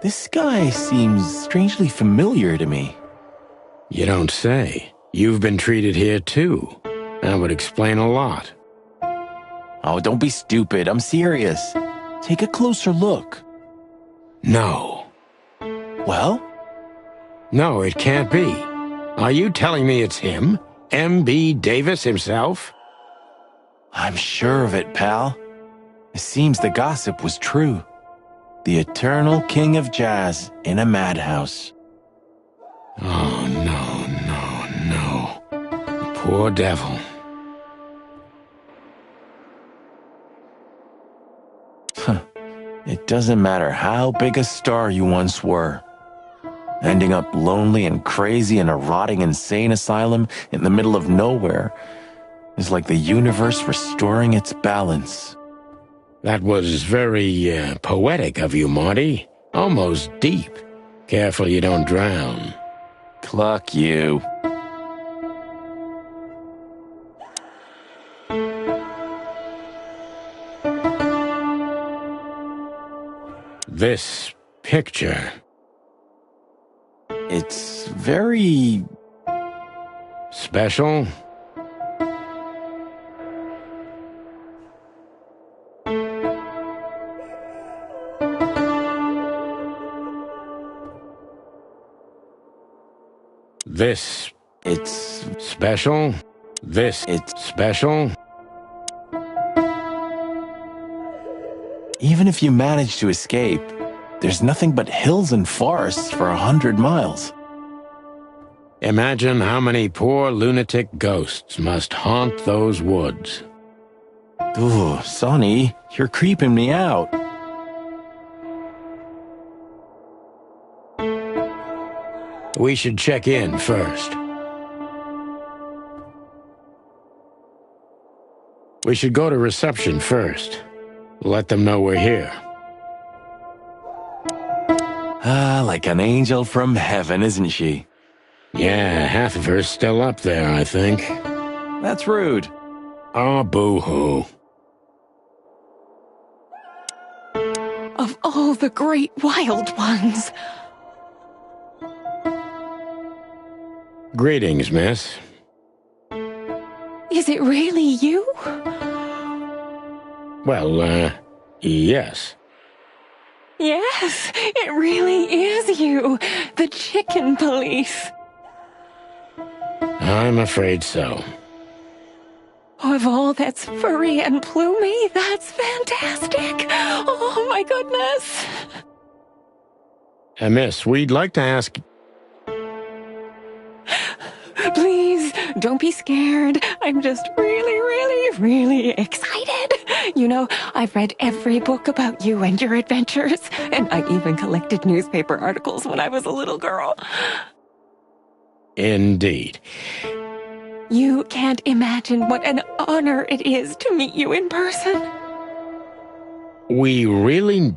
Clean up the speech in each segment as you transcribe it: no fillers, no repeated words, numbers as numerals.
This guy seems strangely familiar to me. You don't say. You've been treated here too. That would explain a lot. Oh, don't be stupid. I'm serious. Take a closer look. No. Well? No, it can't be. Are you telling me it's him? M.B. Davis himself? I'm sure of it, pal. It seems the gossip was true. The eternal king of jazz in a madhouse. Oh, no. The poor devil. It doesn't matter how big a star you once were. Ending up lonely and crazy in a rotting insane asylum in the middle of nowhere is like the universe restoring its balance. That was very poetic of you, Marty. Almost deep. Careful you don't drown. Cluck you. This picture. It's very... special? This. It's special? This. It's special? Even if you manage to escape, there's nothing but hills and forests for 100 miles. Imagine how many poor lunatic ghosts must haunt those woods. Ooh, Sonny, you're creeping me out. We should check in first. We should go to reception first. Let them know we're here. Ah, like an angel from heaven, isn't she? Yeah, half of her's still up there, I think. That's rude. Oh, boo-hoo. Of all the great wild ones. Greetings, miss. Is it really you? Well, yes. Yes, it really is you. The chicken police. I'm afraid so. Of all that's furry and plumey, that's fantastic. Oh, my goodness. Miss, we'd like to ask... Please, don't be scared. I'm just really excited. You know, I've read every book about you and your adventures, and I even collected newspaper articles when I was a little girl. Indeed. You can't imagine what an honor it is to meet you in person. We really...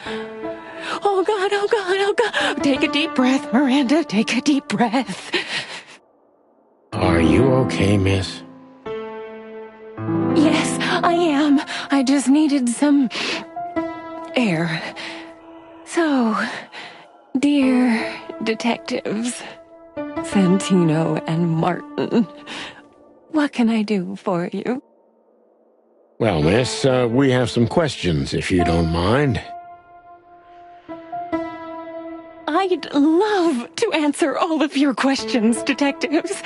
Oh, God, oh, God, oh, God. Take a deep breath, Miranda. Take a deep breath. Are you okay, miss? Yes, I am. I just needed some air. So, dear detectives, Santino and Martin, what can I do for you? Well, miss, we have some questions, if you don't mind. I'd love to answer all of your questions, detectives.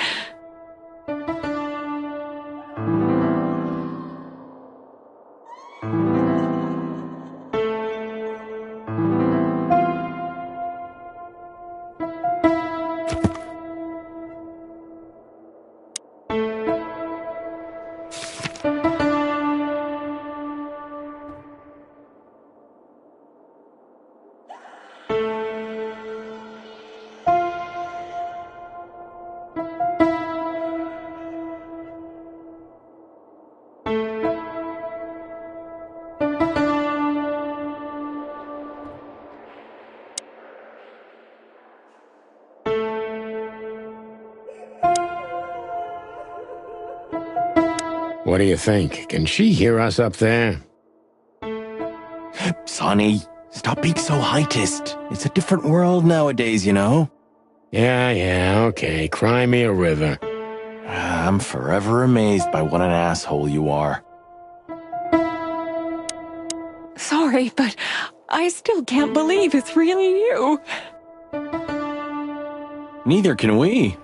What do you think? Can she hear us up there? Sonny, stop being so heightist. It's a different world nowadays, you know? Yeah, okay. Cry me a river. I'm forever amazed by what an asshole you are. Sorry, but I still can't believe it's really you. Neither can we.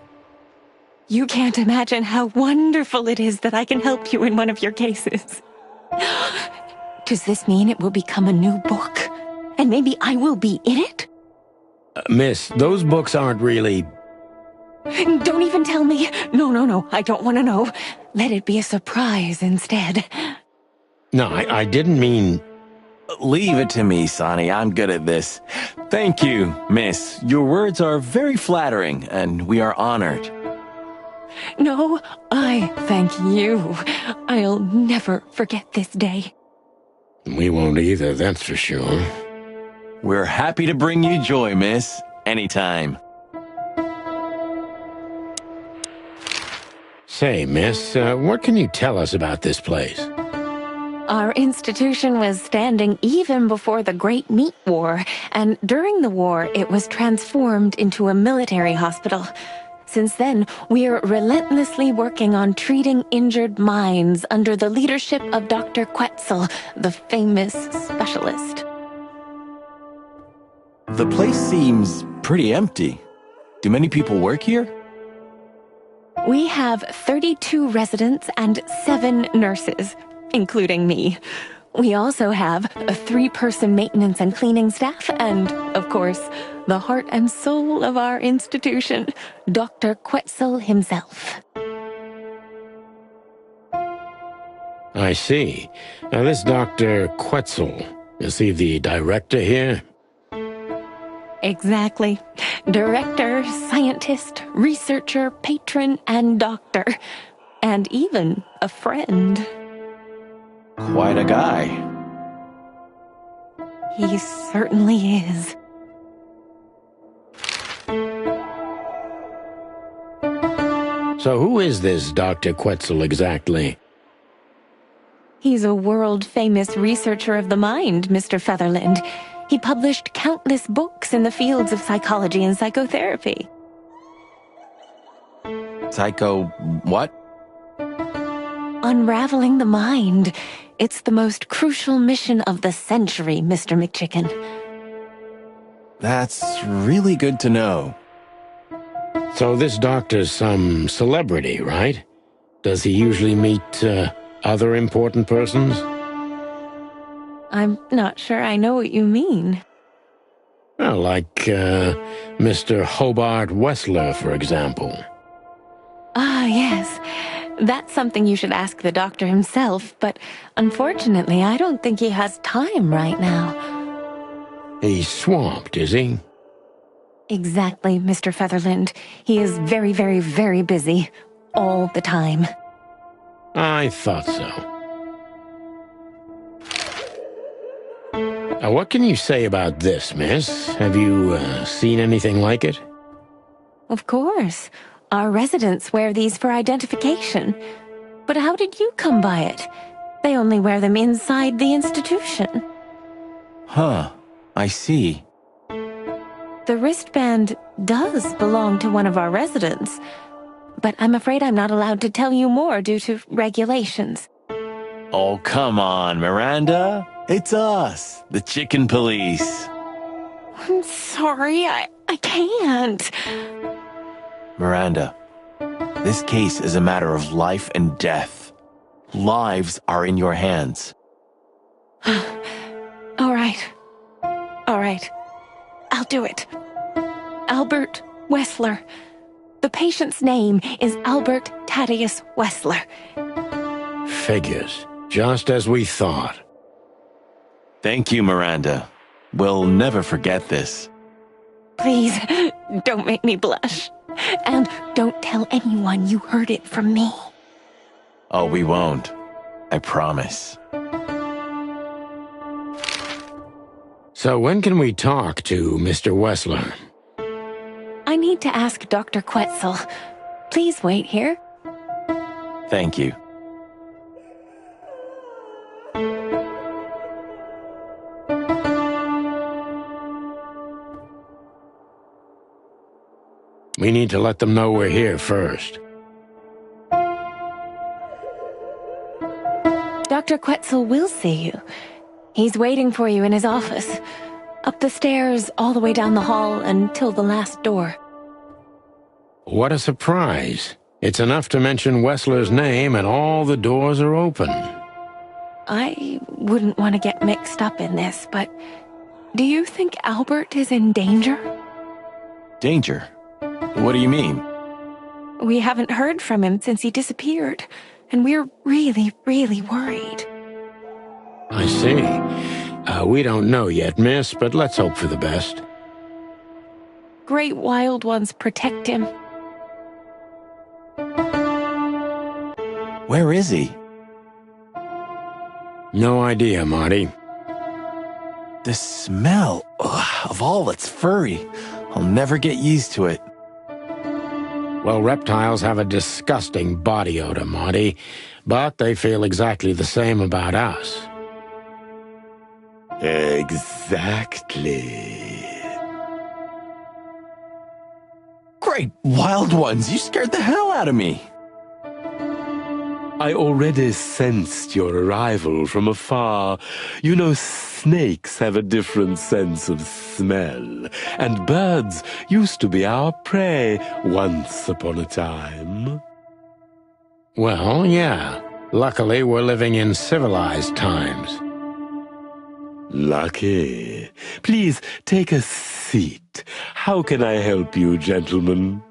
You can't imagine how wonderful it is that I can help you in one of your cases. Does this mean it will become a new book? And maybe I will be in it? Miss, those books aren't really... Don't even tell me. No, I don't want to know. Let it be a surprise instead. No, I didn't mean... Leave it to me, Sonny. I'm good at this. Thank you, miss. Your words are very flattering, and we are honored. No, I thank you. I'll never forget this day. We won't either, that's for sure. We're happy to bring you joy, miss. Anytime. Say, miss, what can you tell us about this place? Our institution was standing even before the Great Meat War, and during the war, it was transformed into a military hospital. Since then, we're relentlessly working on treating injured minds under the leadership of Dr. Quetzal, the famous specialist. The place seems pretty empty. Do many people work here? We have 32 residents and 7 nurses, including me. We also have a 3-person maintenance and cleaning staff and, of course, the heart and soul of our institution, Dr. Quetzal himself. I see. Now, this Dr. Quetzal, is he the director here? Exactly. Director, scientist, researcher, patron, and doctor. And even a friend. Quite a guy. He certainly is. So who is this Dr. Quetzal exactly? He's a world-famous researcher of the mind, Mr. Featherland. He published countless books in the fields of psychology and psychotherapy. What? Unraveling the mind. It's the most crucial mission of the century, Mr. McChicken. That's really good to know. So this doctor's some celebrity, right? Does he usually meet other important persons? I'm not sure I know what you mean. Well, like Mr. Hobart Wessler, for example. Ah, yes. That's something you should ask the doctor himself, but unfortunately, I don't think he has time right now. He's swamped, is he? Exactly, Mr. Featherland. He is very, very, very busy. All the time. I thought so. What can you say about this, miss? Have you seen anything like it? Of course. Our residents wear these for identification. But how did you come by it? They only wear them inside the institution. Huh. I see. The wristband does belong to one of our residents, but I'm afraid I'm not allowed to tell you more due to regulations. Oh, come on, Miranda. It's us, the Chicken Police. I'm sorry, I can't. Miranda, this case is a matter of life and death. Lives are in your hands. All right. I'll do it. Albert Wessler. The patient's name is Albert Thaddeus Wessler. Figures. Just as we thought. Thank you, Miranda. We'll never forget this. Please, don't make me blush. And don't tell anyone you heard it from me. Oh, we won't. I promise. So when can we talk to Mr. Wessler? I need to ask Dr. Quetzal. Please wait here. Thank you. We need to let them know we're here first. Dr. Quetzal will see you. He's waiting for you in his office. Up the stairs, all the way down the hall, until the last door. What a surprise. It's enough to mention Wessler's name and all the doors are open. I wouldn't want to get mixed up in this, but do you think Albert is in danger? Danger? What do you mean? We haven't heard from him since he disappeared, and we're really, really worried. I see. We don't know yet, miss, but let's hope for the best. Great wild ones protect him. Where is he? No idea, Marty. The smell of all that's furry. I'll never get used to it. Well, reptiles have a disgusting body odor, Marty, but they feel exactly the same about us. Exactly. Great wild ones, you scared the hell out of me. I already sensed your arrival from afar. You know, snakes have a different sense of smell, and birds used to be our prey once upon a time. Well, yeah. Luckily, we're living in civilized times. Lucky. Please take a seat. How can I help you, gentlemen?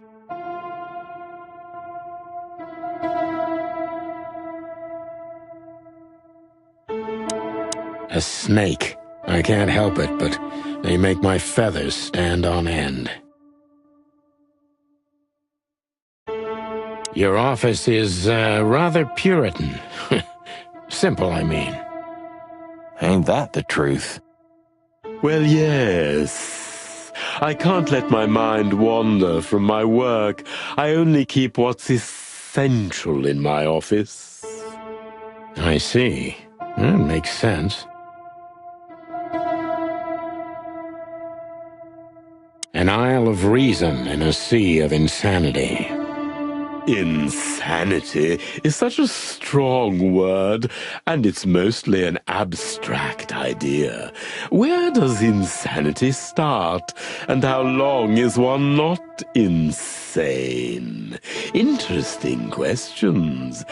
A snake. I can't help it, but they make my feathers stand on end. Your office is rather Puritan. Simple, I mean. Ain't that the truth? Well, yes. I can't let my mind wander from my work. I only keep what's essential in my office. I see. That makes sense. An isle of reason in a sea of insanity. Insanity is such a strong word, and it's mostly an abstract idea. Where does insanity start, and how long is one not insane? Interesting questions.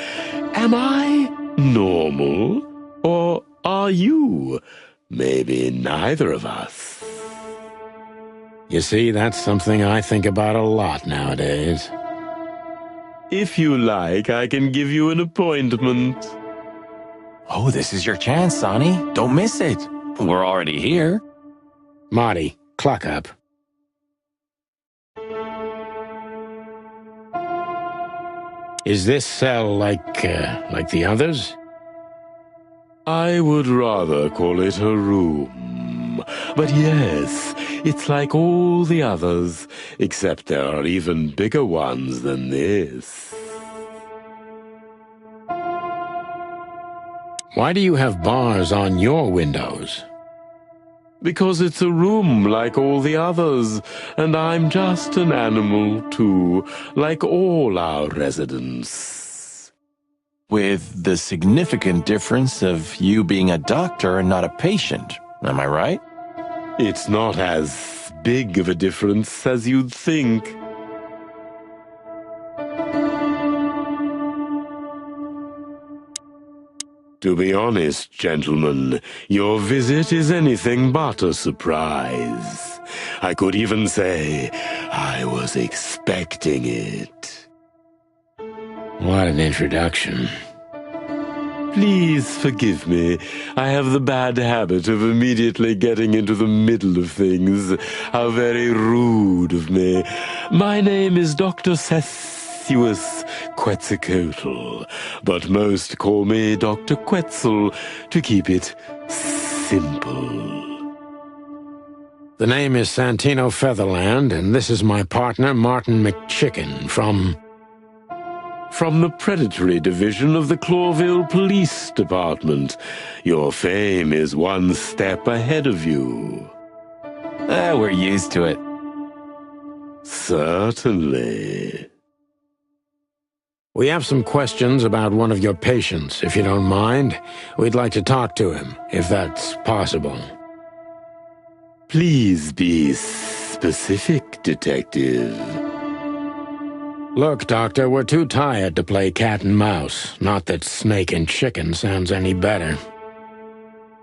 Am I normal, or are you? Maybe neither of us. You see, that's something I think about a lot nowadays. If you like, I can give you an appointment. Oh, this is your chance, Sonny. Don't miss it. We're already here. Marty, clock up. Is this cell like the others? I would rather call it a room. But yes, it's like all the others, except there are even bigger ones than this. Why do you have bars on your windows? Because it's a room like all the others, and I'm just an animal too, like all our residents. With the significant difference of you being a doctor and not a patient. Am I right? It's not as big of a difference as you'd think. To be honest, gentlemen, your visit is anything but a surprise. I could even say I was expecting it. What an introduction. Please forgive me. I have the bad habit of immediately getting into the middle of things. How very rude of me. My name is Dr. Sessuous Quetzalcoatl, but most call me Dr. Quetzal to keep it simple. The name is Santino Featherland, and this is my partner, Martin McChicken, from the Predatory Division of the Clawville Police Department. Your fame is one step ahead of you. We're used to it. Certainly. We have some questions about one of your patients, if you don't mind. We'd like to talk to him, if that's possible. Please be specific, Detective. Look, Doctor, we're too tired to play cat and mouse. Not that snake and chicken sounds any better.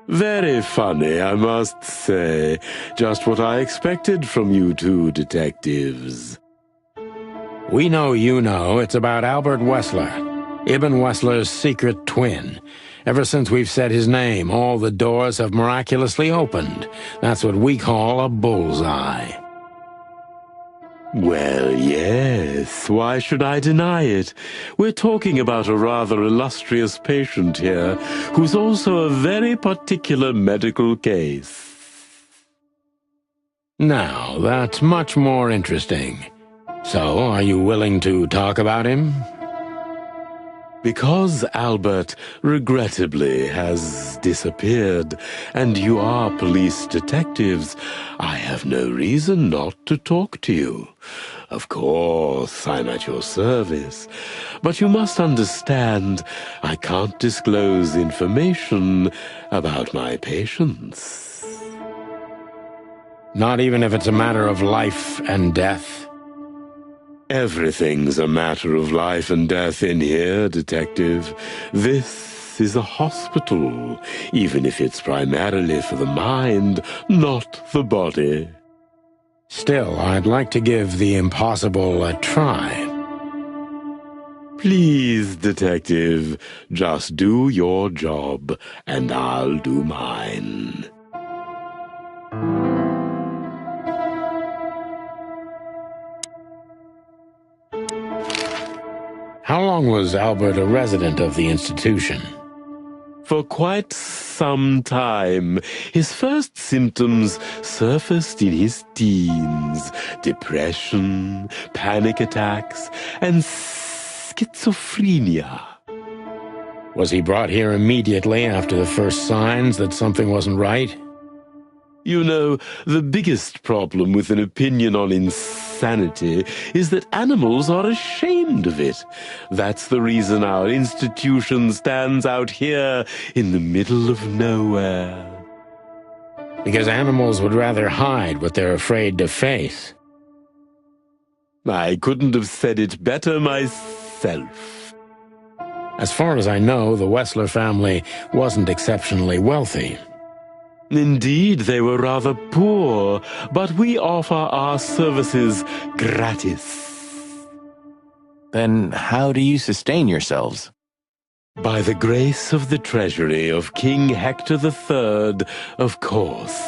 Very funny, I must say. Just what I expected from you two detectives. We know you know it's about Albert Wessler, Ibn Wessler's secret twin. Ever since we've said his name, all the doors have miraculously opened. That's what we call a bullseye. Well, yes, why should I deny it? We're talking about a rather illustrious patient here, who's also a very particular medical case. Now, that's much more interesting. So, are you willing to talk about him? Because Albert, regrettably, has disappeared, and you are police detectives, I have no reason not to talk to you. Of course, I'm at your service, but you must understand I can't disclose information about my patients. Not even if it's a matter of life and death? Everything's a matter of life and death in here, Detective. This is a hospital, even if it's primarily for the mind, not the body. Still, I'd like to give the impossible a try. Please, Detective, just do your job, and I'll do mine. How long was Albert a resident of the institution? For quite some time. His first symptoms surfaced in his teens. Depression, panic attacks, and schizophrenia. Was he brought here immediately after the first signs that something wasn't right? You know, the biggest problem with an opinion on insanity is that animals are ashamed of it. That's the reason our institution stands out here in the middle of nowhere. Because animals would rather hide what they're afraid to face. I couldn't have said it better myself. As far as I know, the Wessler family wasn't exceptionally wealthy. Indeed, they were rather poor, but we offer our services gratis. Then how do you sustain yourselves? By the grace of the treasury of King Hector III, of course.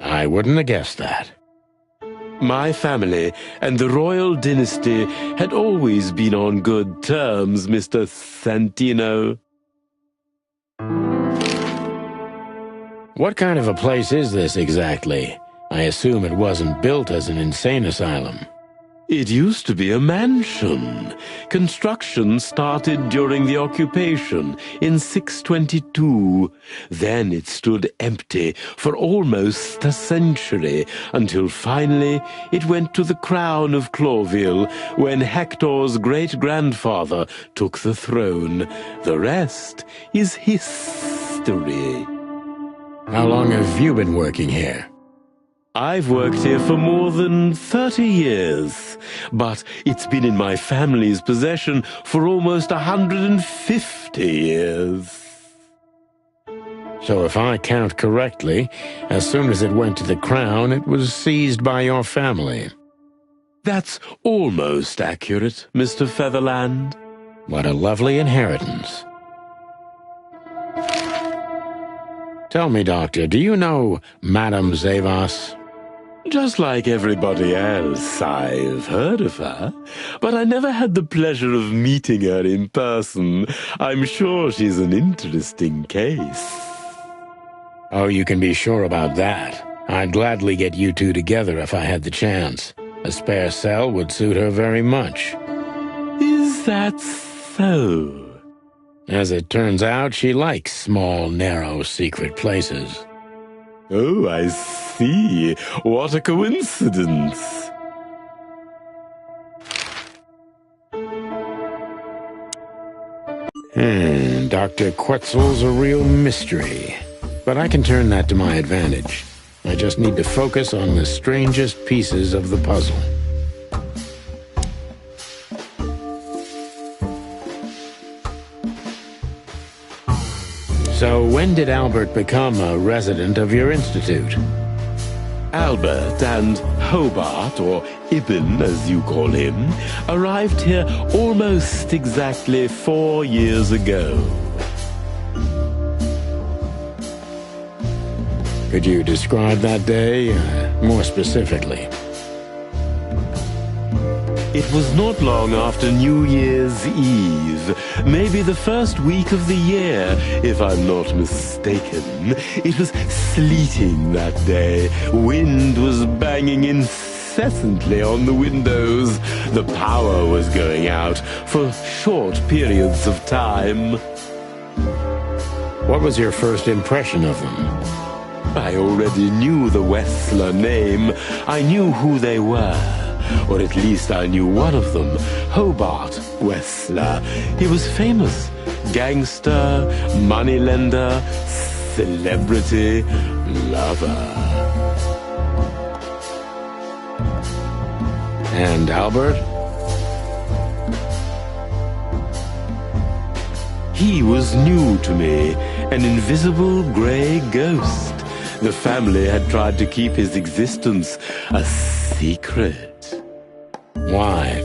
I wouldn't have guessed that. My family and the royal dynasty had always been on good terms, Mr. Santino. What kind of a place is this exactly? I assume it wasn't built as an insane asylum. It used to be a mansion. Construction started during the occupation in 622. Then it stood empty for almost a century, until finally it went to the crown of Cloville when Hector's great-grandfather took the throne. The rest is history. How long have you been working here? I've worked here for more than 30 years, but it's been in my family's possession for almost 150 years. So if I count correctly, as soon as it went to the crown, it was seized by your family. That's almost accurate, Mr. Featherland. What a lovely inheritance. Tell me, Doctor, do you know Madame Zavas? Just like everybody else, I've heard of her, but I never had the pleasure of meeting her in person. I'm sure she's an interesting case. Oh, you can be sure about that. I'd gladly get you two together if I had the chance. A spare cell would suit her very much. Is that so? As it turns out, she likes small, narrow, secret places. Oh, I see. What a coincidence. Dr. Quetzal's a real mystery. But I can turn that to my advantage. I just need to focus on the strangest pieces of the puzzle. So when did Albert become a resident of your institute? Albert and Hobart, or Ibn as you call him, arrived here almost exactly 4 years ago. Could you describe that day more specifically? It was not long after New Year's Eve, maybe the first week of the year, if I'm not mistaken. It was sleeting that day. Wind was banging incessantly on the windows. The power was going out for short periods of time. What was your first impression of them? I already knew the Wessler name. I knew who they were. Or at least I knew one of them, Hobart Wessler. He was famous. Gangster, moneylender, celebrity, lover. And Albert? He was new to me, an invisible gray ghost. The family had tried to keep his existence a secret. Why?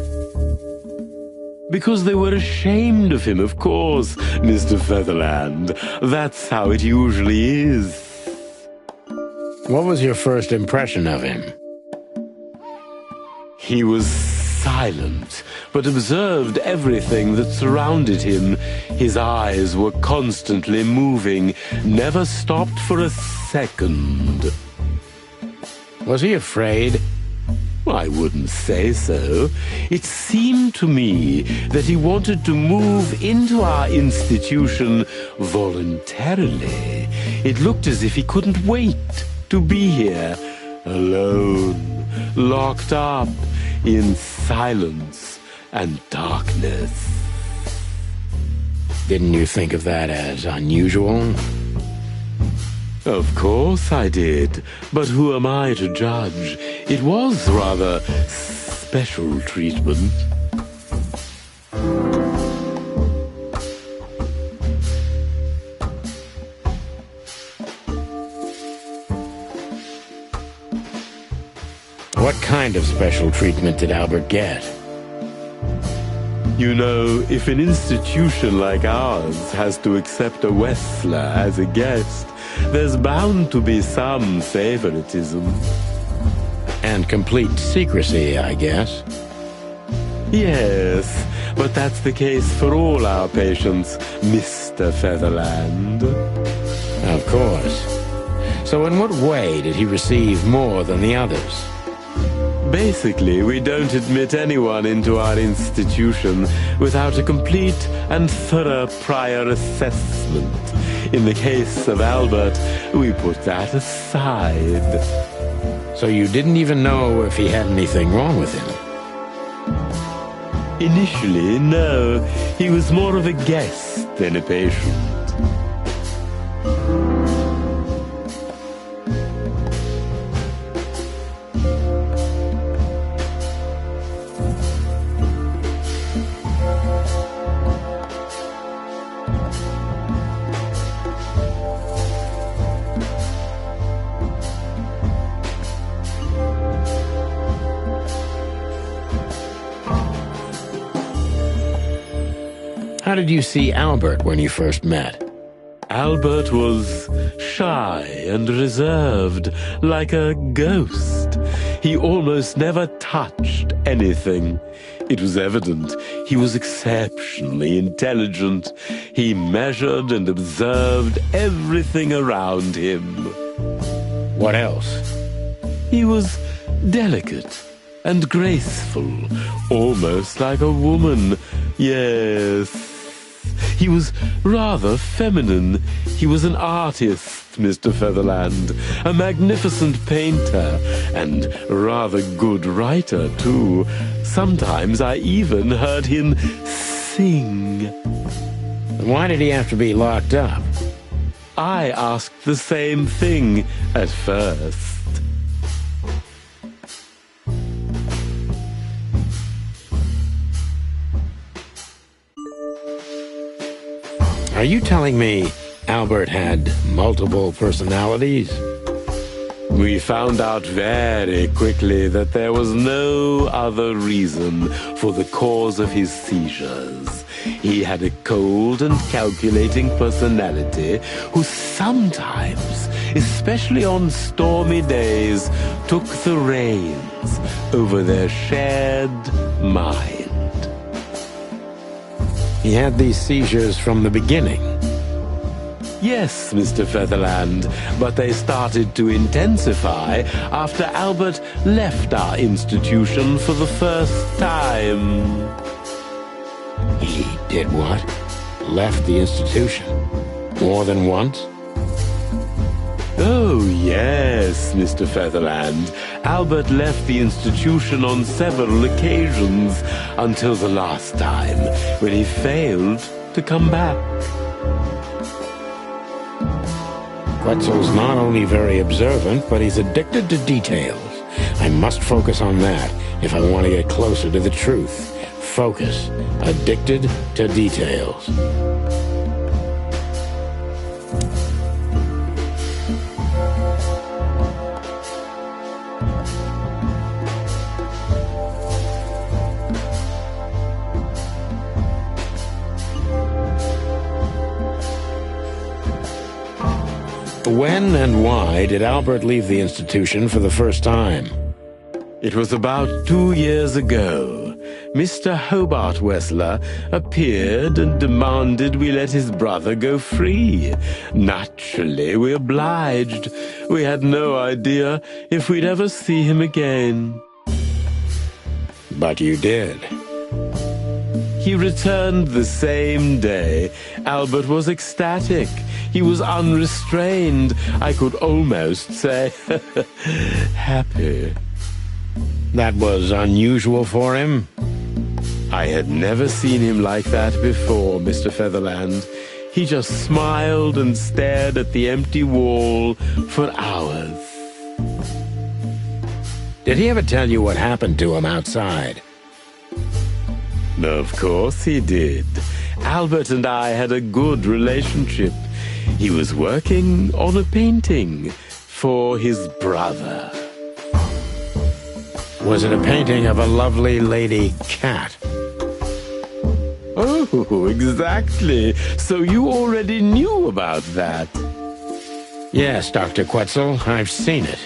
Because they were ashamed of him, of course, Mr. Featherland. That's how it usually is. What was your first impression of him? He was silent, but observed everything that surrounded him. His eyes were constantly moving, never stopped for a second. Was he afraid? I wouldn't say so. It seemed to me that he wanted to move into our institution voluntarily. It looked as if he couldn't wait to be here, alone, locked up in silence and darkness. Didn't you think of that as unusual? Of course I did, but who am I to judge? It was rather special treatment. What kind of special treatment did Albert get? You know, if an institution like ours has to accept a Wessler as a guest, there's bound to be some favoritism. And complete secrecy, I guess. Yes, but that's the case for all our patients, Mr. Featherland. Of course. So in what way did he receive more than the others? Basically, we don't admit anyone into our institution without a complete and thorough prior assessment. In the case of Albert, we put that aside. So you didn't even know if he had anything wrong with him? Initially, no. He was more of a guest than a patient. How did you see Albert when you first met? Albert was shy and reserved, like a ghost. He almost never touched anything. It was evident he was exceptionally intelligent. He measured and observed everything around him. What else? He was delicate and graceful, almost like a woman. Yes, He was rather feminine. He was an artist, Mr. Featherland, a magnificent painter, and rather good writer, too. Sometimes I even heard him sing. Why did he have to be locked up? I asked the same thing at first. Are you telling me Albert had multiple personalities? We found out very quickly that there was no other reason for the cause of his seizures. He had a cold and calculating personality who sometimes, especially on stormy days, took the reins over their shared mind. He had these seizures from the beginning. Yes, Mr. Featherland, but they started to intensify after Albert left our institution for the first time. He did what? Left the institution? More than once? Oh, yes, Mr. Featherland. Albert left the institution on several occasions until the last time, when he failed to come back. Quetzal's not only very observant, but he's addicted to details. I must focus on that if I want to get closer to the truth. Focus. Addicted to details. When and why did Albert leave the institution for the first time? It was about 2 years ago. Mr. Hobart Wessler appeared and demanded we let his brother go free. Naturally, we obliged. We had no idea if we'd ever see him again. But you did. He returned the same day. Albert was ecstatic. He was unrestrained. I could almost say happy. That was unusual for him? I had never seen him like that before, Mr. Featherland. He just smiled and stared at the empty wall for hours. Did he ever tell you what happened to him outside? Of course he did. Albert and I had a good relationship. He was working on a painting for his brother. Was it a painting of a lovely lady cat? Oh, exactly. So you already knew about that. Yes, Dr. Quetzal, I've seen it.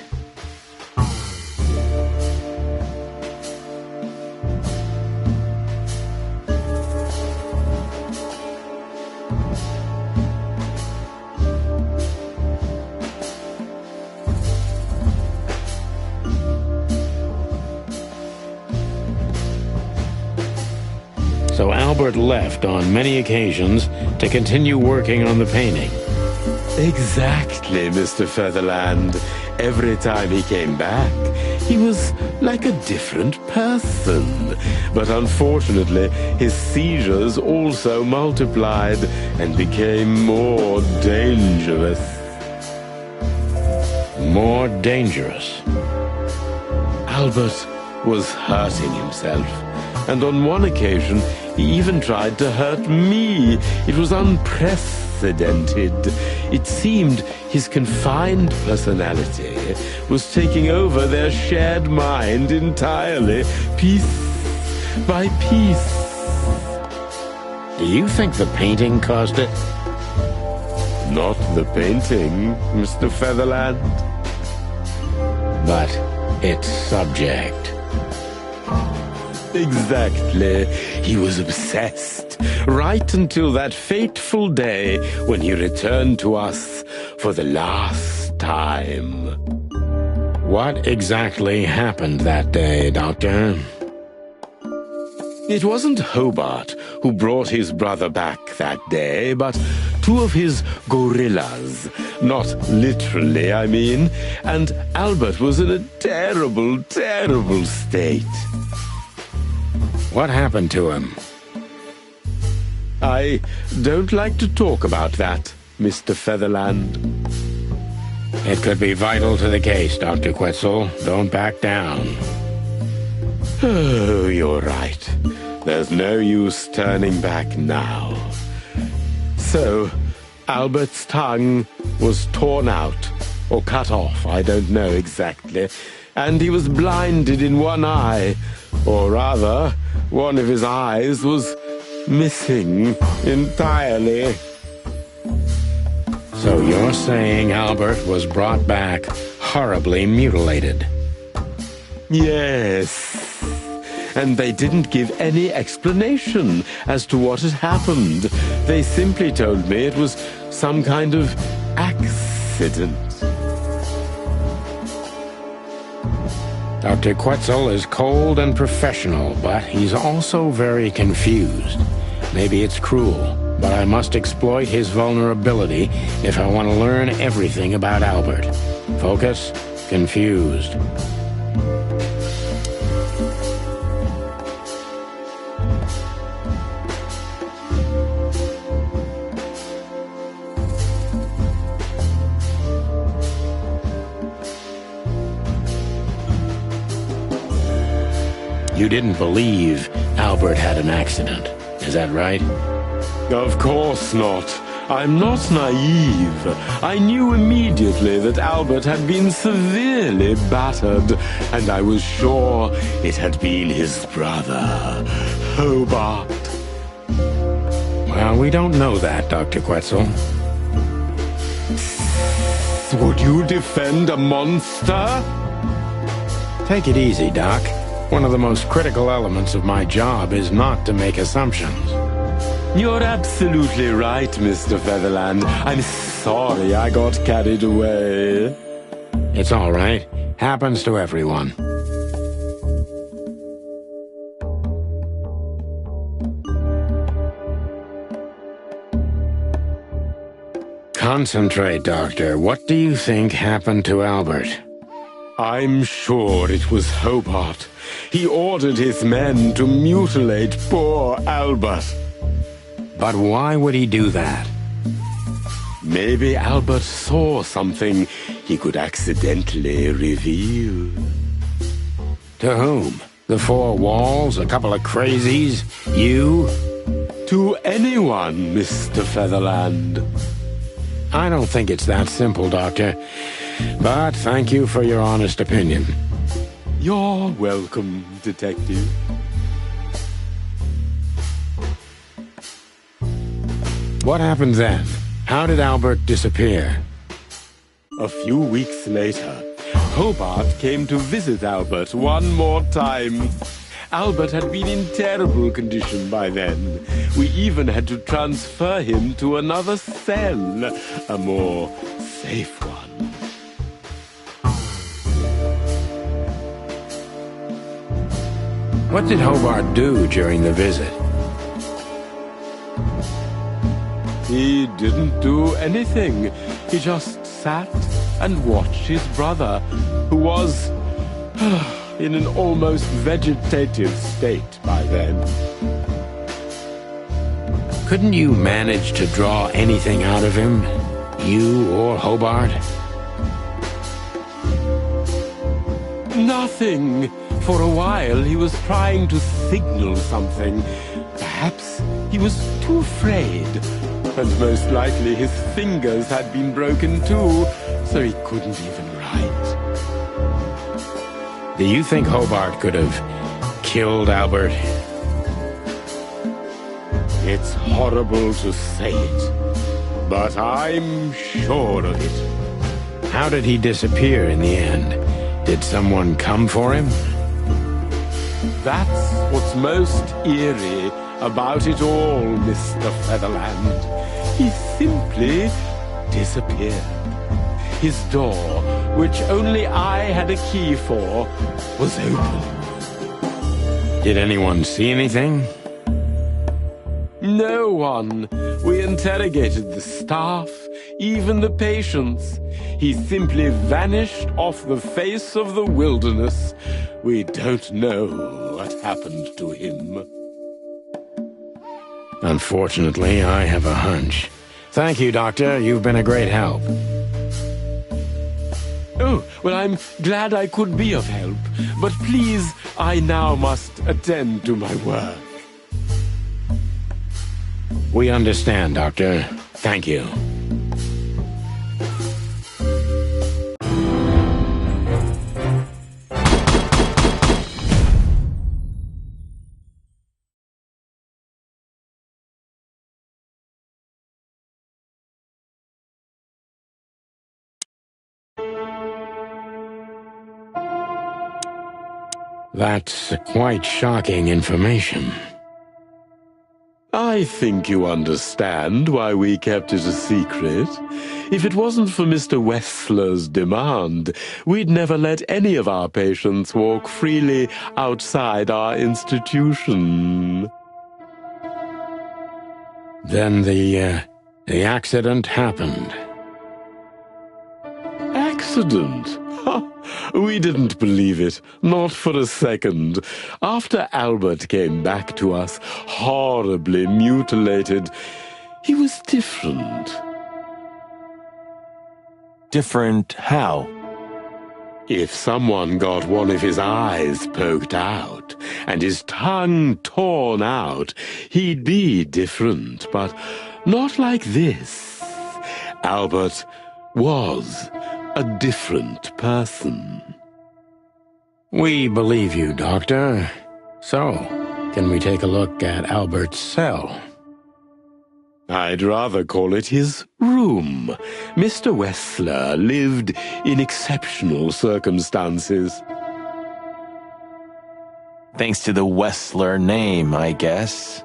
So Albert left on many occasions to continue working on the painting. Exactly, Mr. Featherland. Every time he came back, he was like a different person. But unfortunately, his seizures also multiplied and became more dangerous. More dangerous? Albert was hurting himself. And on one occasion, he even tried to hurt me. It was unprecedented. It seemed his confined personality was taking over their shared mind entirely, piece by piece. Do you think the painting caused it? Not the painting, Mr. Featherland. But its subject. Exactly. He was obsessed, right until that fateful day when he returned to us for the last time. What exactly happened that day, Doctor? It wasn't Hobart who brought his brother back that day, but two of his gorillas. Not literally, I mean. And Albert was in a terrible, terrible state. What happened to him? I don't like to talk about that, Mr. Featherland. It could be vital to the case, Dr. Quetzal. Don't back down. Oh, you're right. There's no use turning back now. So, Albert's tongue was torn out, or cut off, I don't know exactly, and he was blinded in one eye, or rather, one of his eyes was missing entirely. So you're saying Albert was brought back horribly mutilated? Yes. And they didn't give any explanation as to what had happened. They simply told me it was some kind of accident. Dr. Quetzal is cold and professional, but he's also very confused. Maybe it's cruel, but I must exploit his vulnerability if I want to learn everything about Albert. Focus, confused. You didn't believe Albert had an accident, is that right? Of course not. I'm not naive. I knew immediately that Albert had been severely battered, and I was sure it had been his brother, Hobart. Well, we don't know that, Dr. Quetzal. Would you defend a monster? Take it easy, Doc. One of the most critical elements of my job is not to make assumptions. You're absolutely right, Mr. Featherland. I'm sorry I got carried away. It's all right. Happens to everyone. Concentrate, Doctor. What do you think happened to Albert? I'm sure it was Hobart. He ordered his men to mutilate poor Albert. But why would he do that? Maybe Albert saw something he could accidentally reveal. To whom? The four walls? A couple of crazies? You? To anyone, Mr. Featherland. I don't think it's that simple, Doctor. But thank you for your honest opinion. You're welcome, Detective. What happened then? How did Albert disappear? A few weeks later, Hobart came to visit Albert one more time. Albert had been in terrible condition by then. We even had to transfer him to another cell, a more safe one. What did Hobart do during the visit? He didn't do anything. He just sat and watched his brother, who was in an almost vegetative state by then. Couldn't you manage to draw anything out of him? You or Hobart? Nothing. For a while, he was trying to signal something. Perhaps he was too afraid. And most likely his fingers had been broken too, so he couldn't even write. Do you think Hobart could have killed Albert? It's horrible to say it, but I'm sure of it. How did he disappear in the end? Did someone come for him? That's what's most eerie about it all, Mr. Featherland. He simply disappeared. His door, which only I had a key for, was open. Did anyone see anything? No one. We interrogated the staff, even the patients. He simply vanished off the face of the wilderness. We don't know what happened to him. Unfortunately, I have a hunch. Thank you, Doctor. You've been a great help. Oh, well, I'm glad I could be of help. But please, I now must attend to my work. We understand, Doctor. Thank you. That's quite shocking information. I think you understand why we kept it a secret. If it wasn't for Mr. Wessler's demand, we'd never let any of our patients walk freely outside our institution. Then the accident happened. Accident? Ha! We didn't believe it, not for a second. After Albert came back to us, horribly mutilated, he was different. Different how? If someone got one of his eyes poked out and his tongue torn out, he'd be different, but not like this. Albert was a different person. We believe you, Doctor. So, can we take a look at Albert's cell? I'd rather call it his room. Mr. Wessler lived in exceptional circumstances. Thanks to the Wessler name, I guess.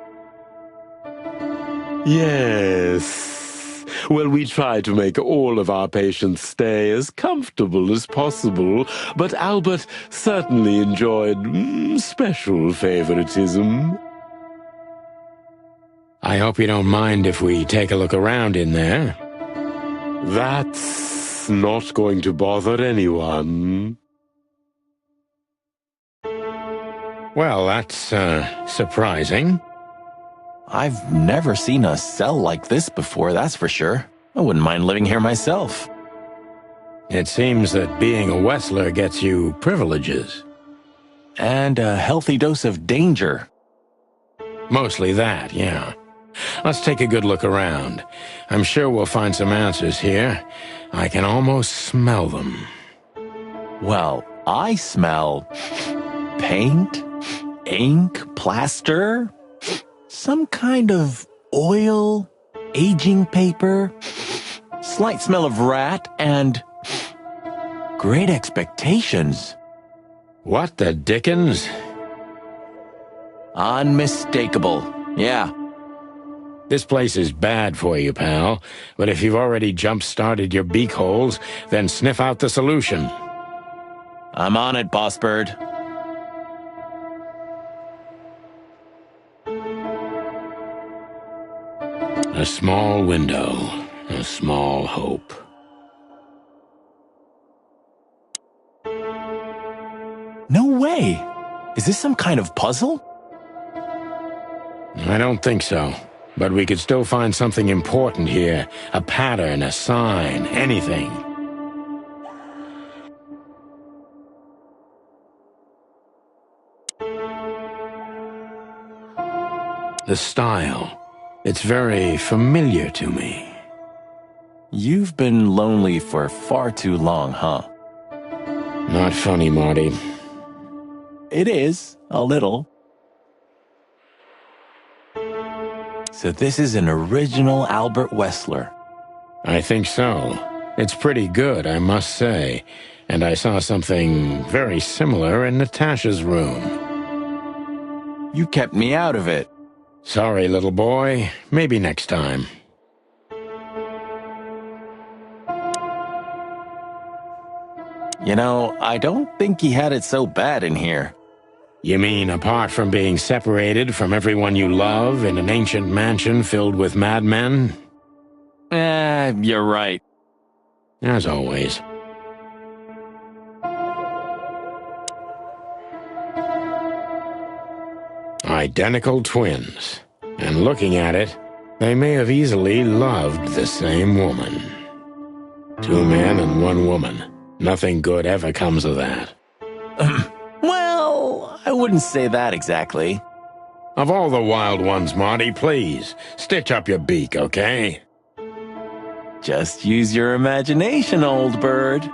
Yes. Well, we try to make all of our patients stay as comfortable as possible, but Albert certainly enjoyed special favoritism. I hope you don't mind if we take a look around in there. That's not going to bother anyone. Well, that's, surprising. I've never seen a cell like this before, that's for sure. I wouldn't mind living here myself. It seems that being a Wessler gets you privileges. And a healthy dose of danger. Mostly that, yeah. Let's take a good look around. I'm sure we'll find some answers here. I can almost smell them. Well, I smell paint, ink, plaster, some kind of oil, aging paper, slight smell of rat, and great expectations. What the dickens? Unmistakable, yeah. This place is bad for you, pal. But if you've already jump-started your beak holes, then sniff out the solution. I'm on it, Boss Bird. A small window, a small hope. No way! Is this some kind of puzzle? I don't think so. But we could still find something important here. A pattern, a sign, anything. The style. It's very familiar to me. You've been lonely for far too long, huh? Not funny, Marty. It is, a little. So this is an original Albert Wessler. I think so. It's pretty good, I must say. And I saw something very similar in Natasha's room. You kept me out of it. Sorry, little boy. Maybe next time. You know, I don't think he had it so bad in here. You mean apart from being separated from everyone you love in an ancient mansion filled with madmen? You're right. As always. Identical twins. And looking at it, they may have easily loved the same woman. 2 men and 1 woman. Nothing good ever comes of that. Well, I wouldn't say that exactly. Of all the wild ones, Marty, please, stitch up your beak, okay? Just use your imagination, old bird.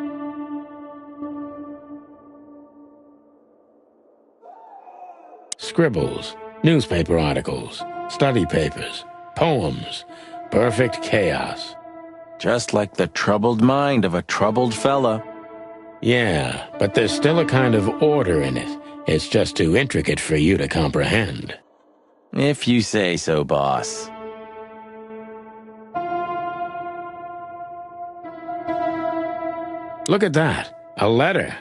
Scribbles, newspaper articles, study papers, poems, perfect chaos. Just like the troubled mind of a troubled fella. Yeah, but there's still a kind of order in it. It's just too intricate for you to comprehend. If you say so, boss. Look at that, a letter.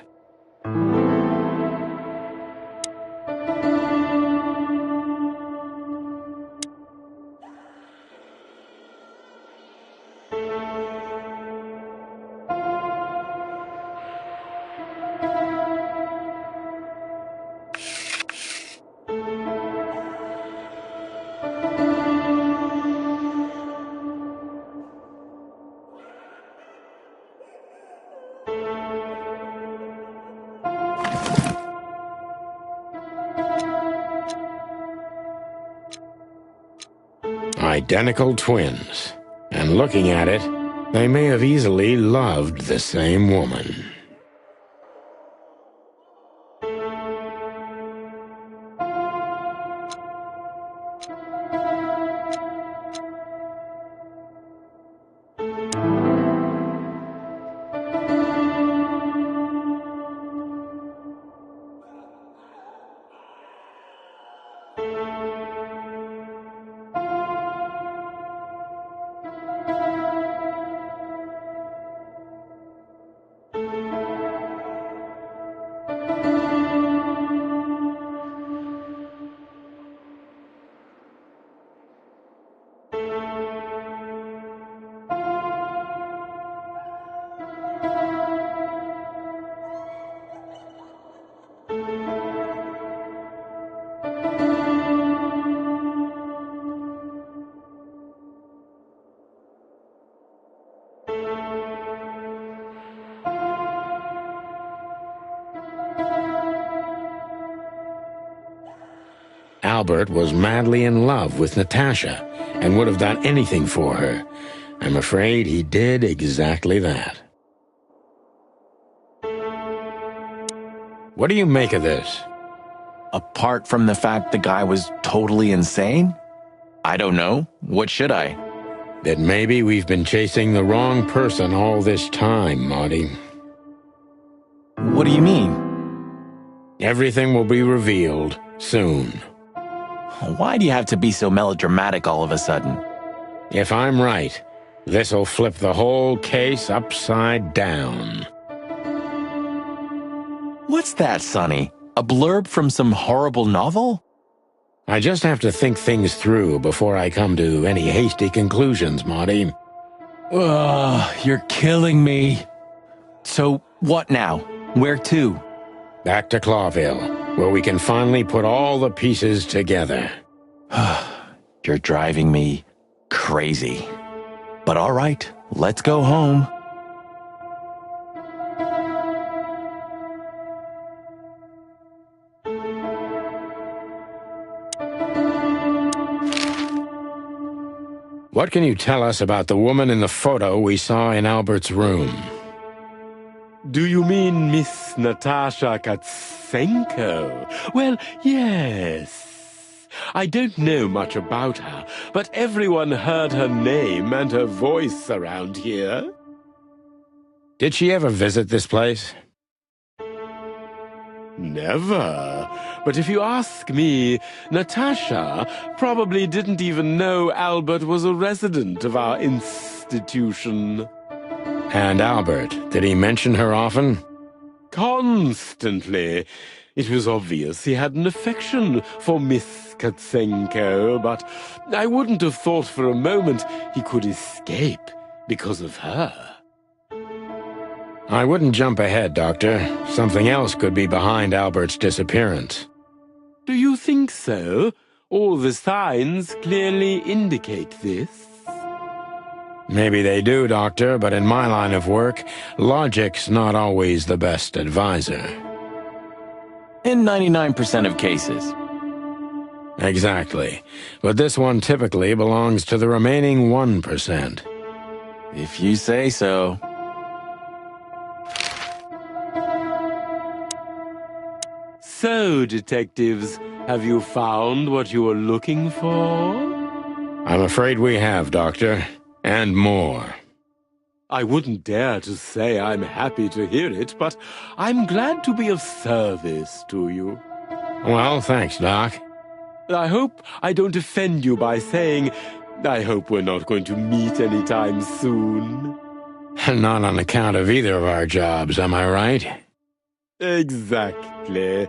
Identical twins. And looking at it, they may have easily loved the same woman. Albert was madly in love with Natasha and would have done anything for her. I'm afraid he did exactly that. What do you make of this? Apart from the fact the guy was totally insane? I don't know. What should I? That maybe we've been chasing the wrong person all this time, Marty. What do you mean? Everything will be revealed soon. Why do you have to be so melodramatic all of a sudden? If I'm right, this'll flip the whole case upside down. What's that, Sonny? A blurb from some horrible novel? I just have to think things through before I come to any hasty conclusions, Marty. Ugh, you're killing me. So, what now? Where to? Back to Clawville, where we can finally put all the pieces together. You're driving me crazy. But all right, let's go home. What can you tell us about the woman in the photo we saw in Albert's room? Do you mean Miss Natasha Katsenko? Well, yes. I don't know much about her, but everyone heard her name and her voice around here. Did she ever visit this place? Never. But if you ask me, Natasha probably didn't even know Albert was a resident of our institution. And Albert, did he mention her often? Constantly. It was obvious he had an affection for Miss Katsenko, but I wouldn't have thought for a moment he could escape because of her. I wouldn't jump ahead, Doctor. Something else could be behind Albert's disappearance. Do you think so? All the signs clearly indicate this. Maybe they do, Doctor, but in my line of work, logic's not always the best advisor. In 99% of cases. Exactly. But this one typically belongs to the remaining 1%. If you say so. So, detectives, have you found what you were looking for? I'm afraid we have, Doctor. And more. I wouldn't dare to say I'm happy to hear it, but I'm glad to be of service to you. Well, thanks, Doc. I hope I don't offend you by saying I hope we're not going to meet anytime soon. Not on account of either of our jobs, am I right? Exactly.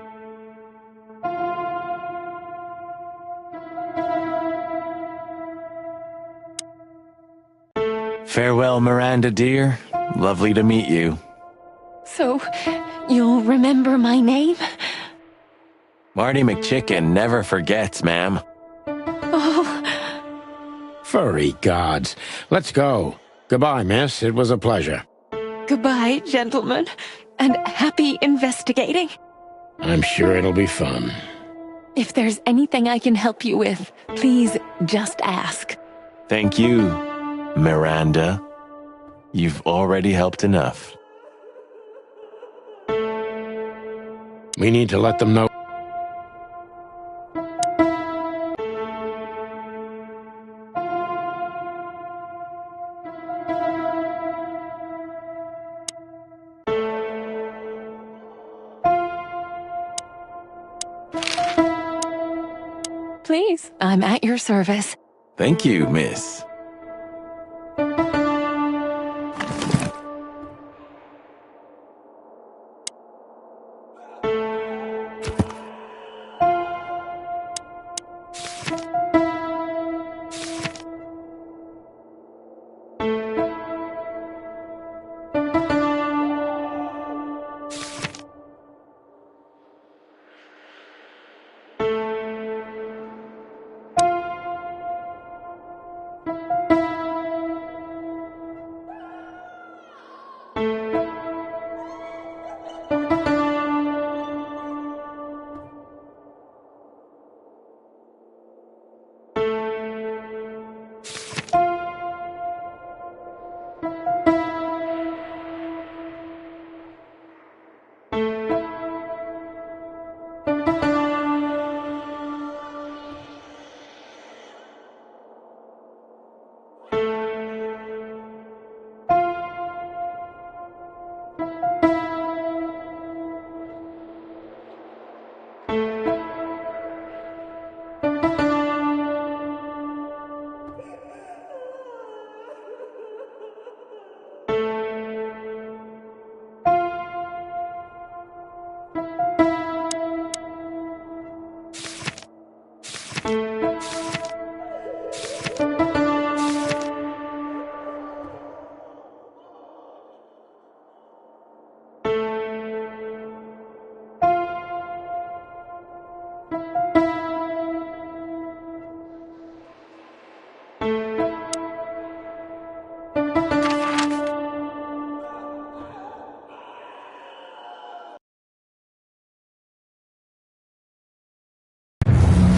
Farewell, Miranda, dear. Lovely to meet you. So, you'll remember my name? Marty McChicken never forgets, ma'am. Oh, Furry gods. Let's go. Goodbye, miss. It was a pleasure. goodbye, gentlemen, and happy investigating. I'm sure it'll be fun. If there's anything I can help you with, please just ask. Thank you, Miranda. You've already helped enough. We need to let them know. Please, I'm at your service. Thank you, miss.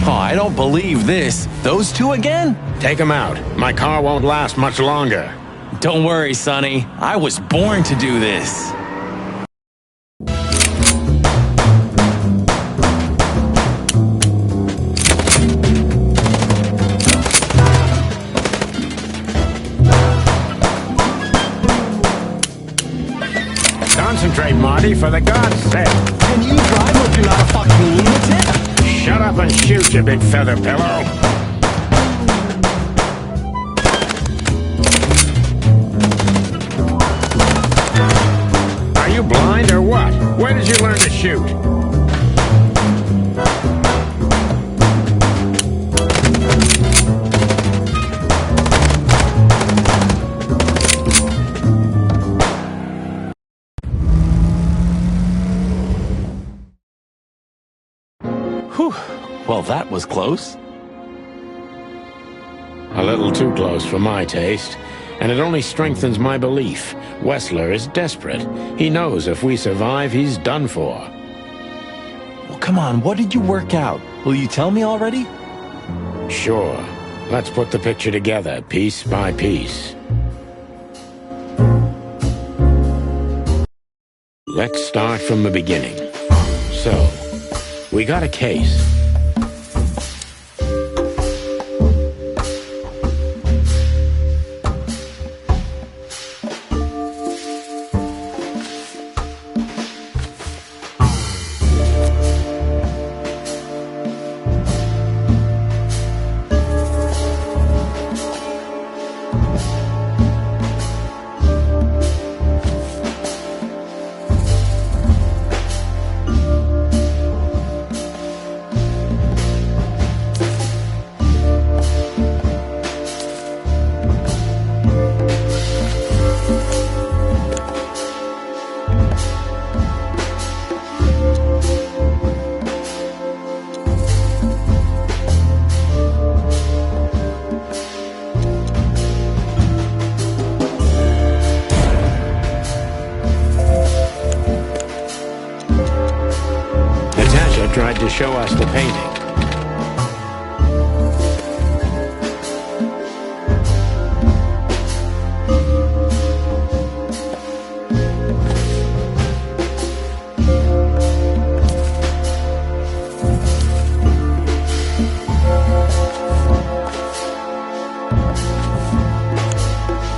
Oh, I don't believe this. Those two again? Take them out. My car won't last much longer. Don't worry, Sonny. I was born to do this. Concentrate, Marty, for the God's sake. Can you drive like you're not a fucking lunatic? Shut up and shoot, you big feather pillow. Are you blind or what? Where did you learn to shoot? Well, that was close. A little too close for my taste, and it only strengthens my belief. Wessler is desperate. He knows if we survive, he's done for. Well, come on, what did you work out? Will you tell me already? Sure. Let's put the picture together, piece by piece. Let's start from the beginning. So, we got a case. Tried to show us the painting.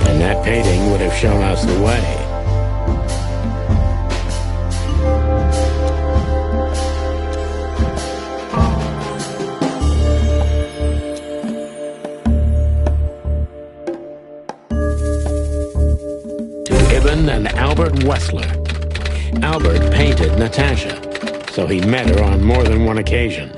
And that painting would have shown us the way. And Albert Wessler. Albert painted Natasha, so he met her on more than one occasion.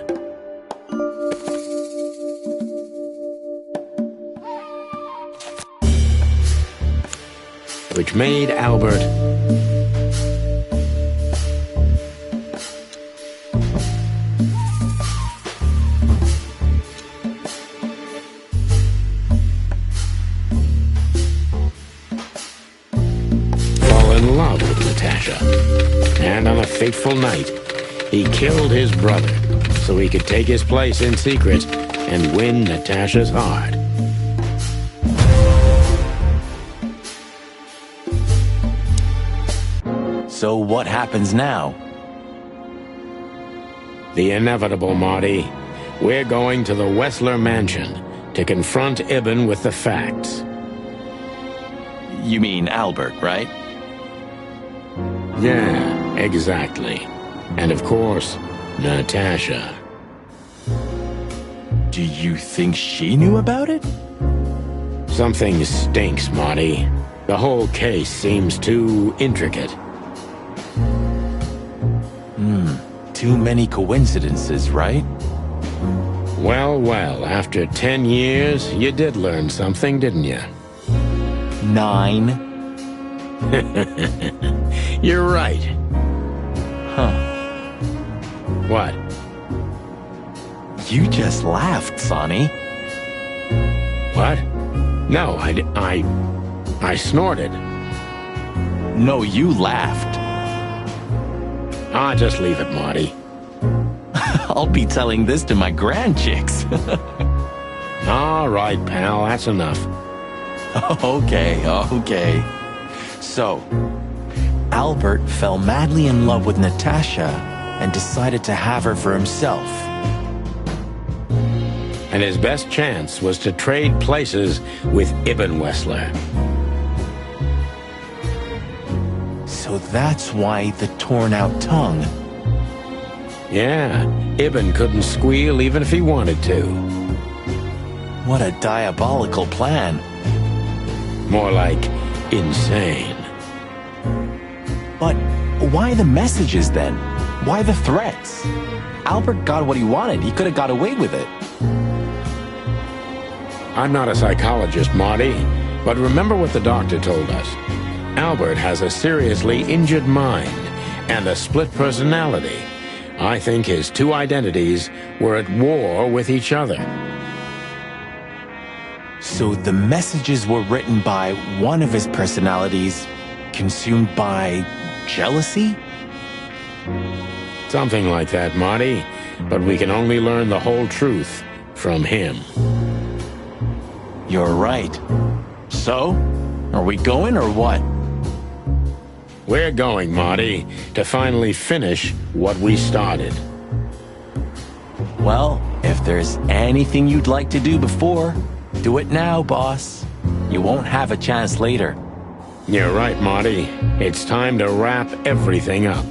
Which made Albert in love with Natasha. And on a fateful night, he killed his brother so he could take his place in secret and win Natasha's heart. So what happens now? The inevitable, Marty. We're going to the Wessler mansion to confront Ibn with the facts. You mean Albert, right? Yeah, exactly. And of course, Natasha. Do you think she knew about it? Something stinks, Marty. The whole case seems too intricate. Too many coincidences, right? Well, after 10 years, you did learn something, didn't you? 9. You're right. Huh. What? You just laughed, Sonny. What? No, I snorted. No, you laughed. Just leave it, Marty. I'll be telling this to my grandchicks. All right, pal, that's enough. Okay. So, Albert fell madly in love with Natasha and decided to have her for himself. And his best chance was to trade places with Ibn Wessler. So that's why the torn-out tongue. Yeah, Ibn couldn't squeal even if he wanted to. What a diabolical plan. More like insane. But why the messages then? Why the threats? Albert got what he wanted. He could have got away with it. I'm not a psychologist, Marty, but remember what the doctor told us. Albert has a seriously injured mind and a split personality. I think his two identities were at war with each other. So the messages were written by one of his personalities, consumed by jealousy? Something like that, Marty. But we can only learn the whole truth from him. You're right. So, are we going or what? We're going, Marty, to finally finish what we started. Well, if there's anything you'd like to do before, do it now, boss. You won't have a chance later. You're right, Marty. It's time to wrap everything up.